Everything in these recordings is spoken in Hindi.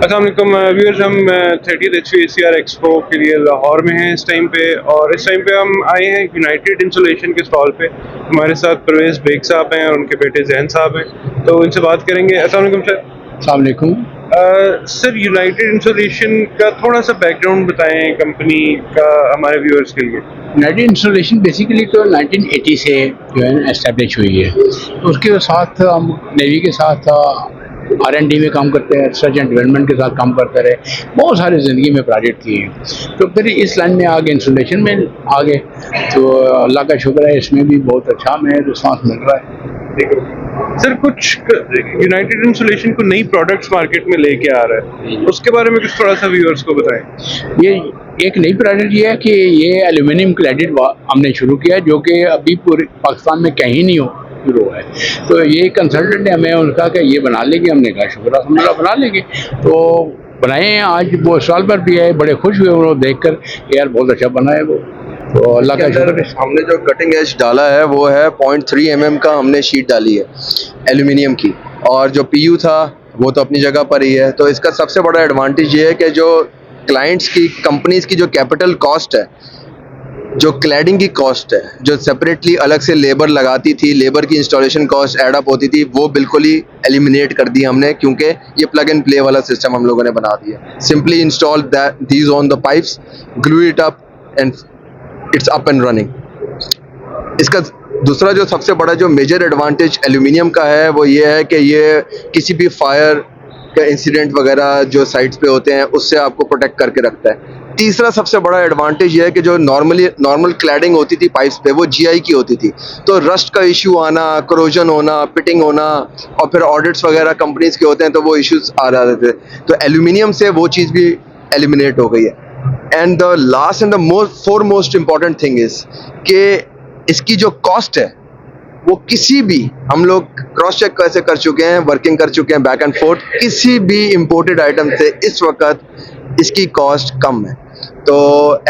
अस्सलाम वालेकुम व्यूअर्स, हम 30th HVACR एक्सपो के लिए लाहौर में हैं इस टाइम पे। और इस टाइम पे हम आए हैं यूनाइटेड इंसुलेशन के स्टॉल पे। हमारे साथ परवेज़ बेग साहब हैं और उनके बेटे जैन साहब हैं, तो इनसे बात करेंगे। अस्सलाम वालेकुम सर। अस्सलाम वालेकुम। सर, यूनाइटेड इंसुलेशन का थोड़ा सा बैकग्राउंड बताएं कंपनी का हमारे व्यूअर्स के लिए। यूनाइटेड इंस्टॉलेशन बेसिकली तो 1980 से जो है एस्टेब्लिश हुई है। तो उसके साथ हम नेवी के साथ R&D में काम करते हैं, रिसर्च एंड डेवलपमेंट के साथ काम करते रहे, बहुत सारे ज़िंदगी में प्रोजेक्ट किए हैं। तो फिर इस लाइन में आ गए, इंस्टॉलेशन में आ गए। तो अल्लाह का शुक्र है, इसमें भी बहुत अच्छा हमें रिस्पॉन्स मिल रहा है। सर, कुछ यूनाइटेड इंसुलेशन को नई प्रोडक्ट्स मार्केट में लेके आ रहा है, उसके बारे में कुछ थोड़ा सा व्यूअर्स को बताएं। ये एक नई प्रोडक्ट ये है कि ये एल्यूमिनियम क्लैडेड हमने शुरू किया है, जो कि अभी पूरे पाकिस्तान में कहीं नहीं शुरू है। तो ये कंसल्टेंट ने हमें उनका कि ये बना लेंगे, हमने कहा शुक्र अल्हम्दुलिल्लाह बना लेंगे। तो बनाए हैं, आज वो स्टॉल पर भी आए, बड़े खुश हुए उन्होंने देखकर, यार बहुत अच्छा बना है वो। तो अल्लाह का शुक्र है। हमने जो कटिंग एज डाला है वो है 0.3 mm का हमने शीट डाली है एल्यूमिनियम की, और जो PU था वो तो अपनी जगह पर ही है। तो इसका सबसे बड़ा एडवांटेज ये है कि जो क्लाइंट्स की, कंपनीज की जो कैपिटल कॉस्ट है, जो क्लैडिंग की कॉस्ट है, जो सेपरेटली अलग से लेबर लगाती थी, लेबर की इंस्टॉलेशन कॉस्ट एड अप होती थी, वो बिल्कुल ही एलिमिनेट कर दी हमने, क्योंकि ये प्लग एंड प्ले वाला सिस्टम हम लोगों ने बना दिया। Simply install these on the pipes, glue it up and it's up and running. इसका दूसरा जो सबसे बड़ा जो मेजर एडवांटेज एल्यूमिनियम का है वो ये है कि ये किसी भी फायर का इंसिडेंट वगैरह जो साइट्स पे होते हैं उससे आपको प्रोटेक्ट करके रखता है। तीसरा सबसे बड़ा एडवांटेज ये है कि जो नॉर्मल क्लैडिंग होती थी पाइप्स पे, वो GI की होती थी, तो रस्ट का इशू आना, करोजन होना, पिटिंग होना, और फिर ऑडिट्स वगैरह कंपनीज के होते हैं तो वो इश्यूज आ रहे थे। तो एल्यूमिनियम से वो चीज़ भी एलिमिनेट हो गई है। And the last and the most important thing is कि इसकी जो कॉस्ट है वो किसी भी, हम लोग क्रॉस चेक कैसे कर चुके हैं, वर्किंग कर चुके हैं बैक एंड फोर्थ, किसी भी इम्पोर्टेड आइटम से इस वक्त इसकी कॉस्ट कम है। तो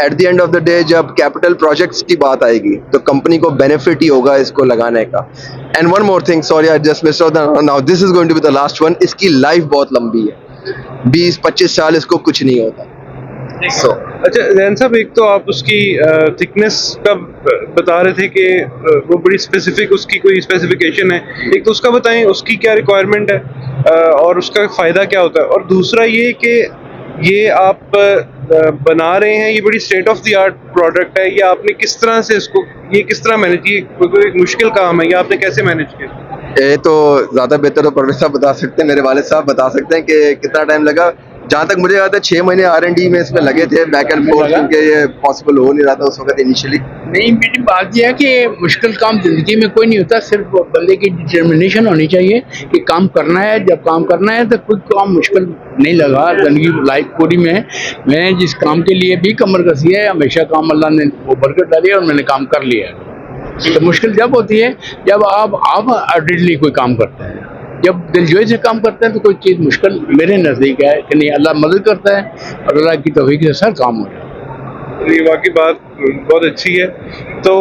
at the end of the day जब कैपिटल प्रोजेक्ट्स की बात आएगी तो कंपनी को बेनिफिट ही होगा इसको लगाने का। And one more thing, sorry I just missed out, now this is going to be the last one. इसकी लाइफ बहुत लंबी है, 20-25 साल इसको कुछ नहीं होता। अच्छा जैन साहब, एक तो आप उसकी थिकनेस का बता रहे थे कि वो बड़ी स्पेसिफिक, उसकी कोई स्पेसिफिकेशन है, एक तो उसका बताएं उसकी क्या रिक्वायरमेंट है और उसका फ़ायदा क्या होता है। और दूसरा ये कि ये आप बना रहे हैं, ये बड़ी state of the art product है, ये आपने किस तरह से इसको, ये किस तरह मैनेज किया, कोई एक मुश्किल काम है, ये आपने कैसे मैनेज किया? ये तो ज़्यादा बेहतर तो परवेज साहब बता सकते हैं, मेरे वाले साहब बता सकते हैं कि कितना टाइम लगा। जहाँ तक मुझे याद है 6 महीने R&D में इसमें लगे थे, बैक एंड फोर्थ, क्योंकि ये पॉसिबल हो नहीं रहा था उस वक्त इनिशियली। नहीं, मेरी बात यह है कि मुश्किल काम जिंदगी में कोई नहीं होता, सिर्फ बंदे की डिटर्मिनेशन होनी चाहिए कि काम करना है। जब काम करना है तो कोई काम मुश्किल नहीं लगा जिंदगी लाइफ पूरी में। मैंने जिस काम के लिए भी कमर कसी है, हमेशा काम अल्लाह ने वो बरकत डाली है और मैंने काम कर लिया है। तो मुश्किल जब होती है जब आप अर्डेडली कोई काम करते हैं, जब दिलजोई से काम करते हैं तो कोई चीज़ मुश्किल मेरे नज़दीक है कि नहीं, अल्लाह मदद करता है और अल्लाह की तौफीक से सर काम हो जाता है। ये वाकई बात बहुत अच्छी है। तो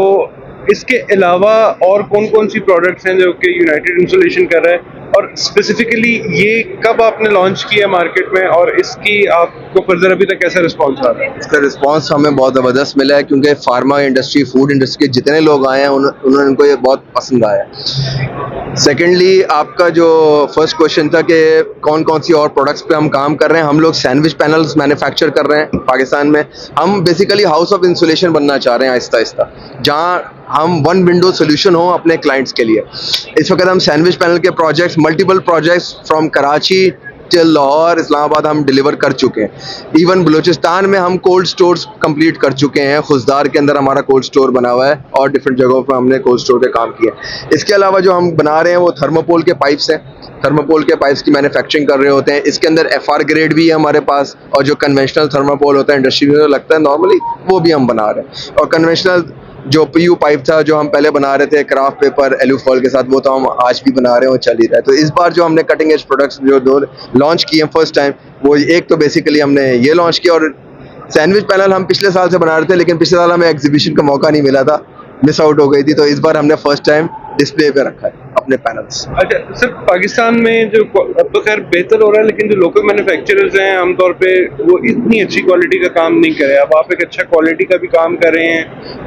इसके अलावा और कौन कौन सी प्रोडक्ट्स हैं जो कि यूनाइटेड इंसुलेशन कर रहा है, और स्पेसिफिकली ये कब आपने लॉन्च किया मार्केट में, और इसकी आपको फर्दर अभी तक कैसा रिस्पांस आ रहा है? इसका रिस्पांस हमें बहुत ज़बरदस्त मिला है, क्योंकि फार्मा इंडस्ट्री, फूड इंडस्ट्री के जितने लोग आए हैं उन्होंने उनको ये बहुत पसंद आया। सेकेंडली, आपका जो फर्स्ट क्वेश्चन था कि कौन कौन सी और प्रोडक्ट्स पे हम काम कर रहे हैं, हम लोग सैंडविच पैनल्स मैन्युफैक्चर कर रहे हैं पाकिस्तान में। हम बेसिकली हाउस ऑफ इंसुलेशन बनना चाह रहे हैं आहिस्ता आहिस्ता, जहाँ हम वन विंडो सोल्यूशन हो अपने क्लाइंट्स के लिए। इस वक्त हम सैंडविच पैनल के projects, multiple projects from Karachi till Lahore, Islamabad हम डिलीवर कर चुके हैं। इवन बलूचिस्तान में हम कोल्ड स्टोर्स कंप्लीट कर चुके हैं। खुजदार के अंदर हमारा कोल्ड स्टोर बना हुआ है और डिफरेंट जगहों पर हमने कोल्ड स्टोर पे काम किया है। इसके अलावा जो हम बना रहे हैं वो थर्मोपोल के पाइप्स हैं। थर्मोपोल के पाइप्स की मैन्युफैक्चरिंग कर रहे होते हैं। इसके अंदर FR ग्रेड भी है हमारे पास, और जो कन्वेंशनल थर्मोपोल होता है इंडस्ट्री में लगता है नॉर्मली, वो भी हम बना रहे हैं। और कन्वेंशनल जो PU पाइप था जो हम पहले बना रहे थे क्राफ्ट पेपर एलुफॉल के साथ, वो तो हम आज भी बना रहे हैं और चल ही रहा है। तो इस बार जो हमने कटिंग एज प्रोडक्ट्स जो 2 लॉन्च किए हैं फर्स्ट टाइम, वो एक तो बेसिकली हमने ये लॉन्च किया, और सैंडविच पैनल हम पिछले साल से बना रहे थे, लेकिन पिछले साल हमें एग्जीबिशन का मौका नहीं मिला था, मिस आउट हो गई थी। तो इस बार हमने फर्स्ट टाइम डिस्प्ले पे रखा है अपने पैनल्स। अच्छा सर, पाकिस्तान में जो अब तो खैर बेहतर हो रहा है, लेकिन जो लोकल मैन्युफैक्चरर्स हैं आमतौर पे वो इतनी अच्छी क्वालिटी का काम नहीं कर रहे। अब आप एक अच्छा क्वालिटी का भी काम कर रहे हैं,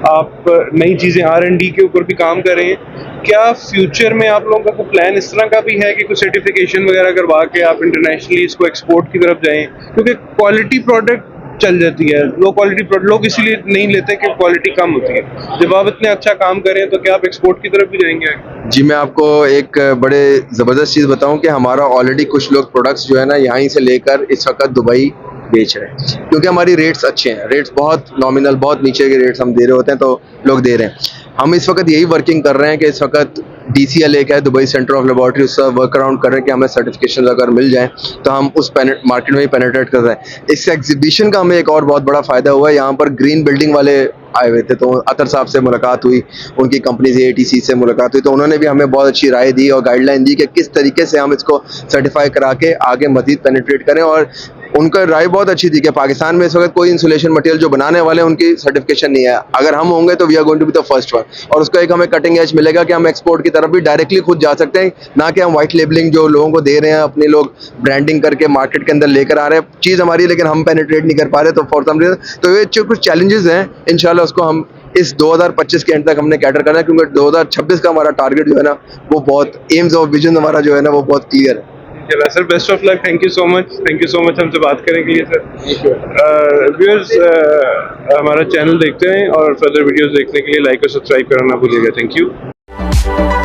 आप नई चीज़ें R&D के ऊपर भी काम कर रहे हैं। क्या फ्यूचर में आप लोगों का कोई प्लान इस तरह का भी है कि कुछ सर्टिफिकेशन वगैरह करवा के आप इंटरनेशनली इसको एक्सपोर्ट की तरफ जाएं? क्योंकि क्वालिटी प्रोडक्ट चल जाती है, लो क्वालिटी प्रोडक्ट लोग इसीलिए नहीं लेते कि क्वालिटी कम होती है। जब आप इतने अच्छा काम करें तो क्या आप एक्सपोर्ट की तरफ भी जाएंगे? जी, मैं आपको एक बड़े ज़बरदस्त चीज़ बताऊं कि हमारा ऑलरेडी कुछ लोग प्रोडक्ट्स जो है ना यहीं से लेकर इस वक्त दुबई बेच रहे हैं, क्योंकि हमारी रेट्स अच्छे हैं। रेट्स बहुत नॉमिनल, बहुत नीचे के रेट्स हम दे रहे होते हैं, तो लोग दे रहे हैं। हम इस वक्त यही वर्किंग कर रहे हैं कि इस वक्त DCL एक है, दुबई सेंटर ऑफ लेबॉर्ट्री, उसका वर्क अराउंड कर रहे हैं कि हमें सर्टिफिकेशन अगर मिल जाए तो हम उस मार्केट में ही पेनिट्रेट कर रहे हैं। इस एग्जीबिशन का हमें एक और बहुत बड़ा फ़ायदा हुआ है, यहाँ पर ग्रीन बिल्डिंग वाले आए हुए थे, तो अतर साहब से मुलाकात हुई, उनकी कंपनी से ATC से मुलाकात हुई, तो उन्होंने भी हमें बहुत अच्छी राय दी और गाइडलाइन दी कि किस तरीके से हम इसको सर्टिफाई करा के आगे मज़ीद पेनिट्रेट करें। और उनका राय बहुत अच्छी थी कि पाकिस्तान में इस वक्त कोई इंसुलेशन मटेरियल जो बनाने वाले हैं उनकी सर्टिफिकेशन नहीं है। अगर हम होंगे तो we are going to be the first one, और उसका एक हमें कटिंग एज मिलेगा कि हम एक्सपोर्ट की तरफ भी डायरेक्टली खुद जा सकते हैं, ना कि हम वाइट लेबलिंग जो लोगों को दे रहे हैं, अपने लोग ब्रांडिंग करके मार्केट के अंदर लेकर आ रहे हैं चीज़ हमारी, लेकिन हम पेनिट्रेट नहीं कर पा रहे। तो फॉर सम रीजन तो ये जो कुछ चैलेंजेस हैं, इंशाल्लाह उसको हम इस 2025 के एंड तक हमने कैटर करना है, क्योंकि 2026 का हमारा टारगेट जो है ना वो बहुत एम्स और विजन हमारा जो है ना वो बहुत क्लियर है। चला sir, best of luck, thank you so much हमसे बात करने के लिए सर। व्यूअर्स हमारा चैनल देखते हैं और फर्दर वीडियोस देखने के लिए लाइक और सब्सक्राइब करना ना भूलिएगा। Thank you.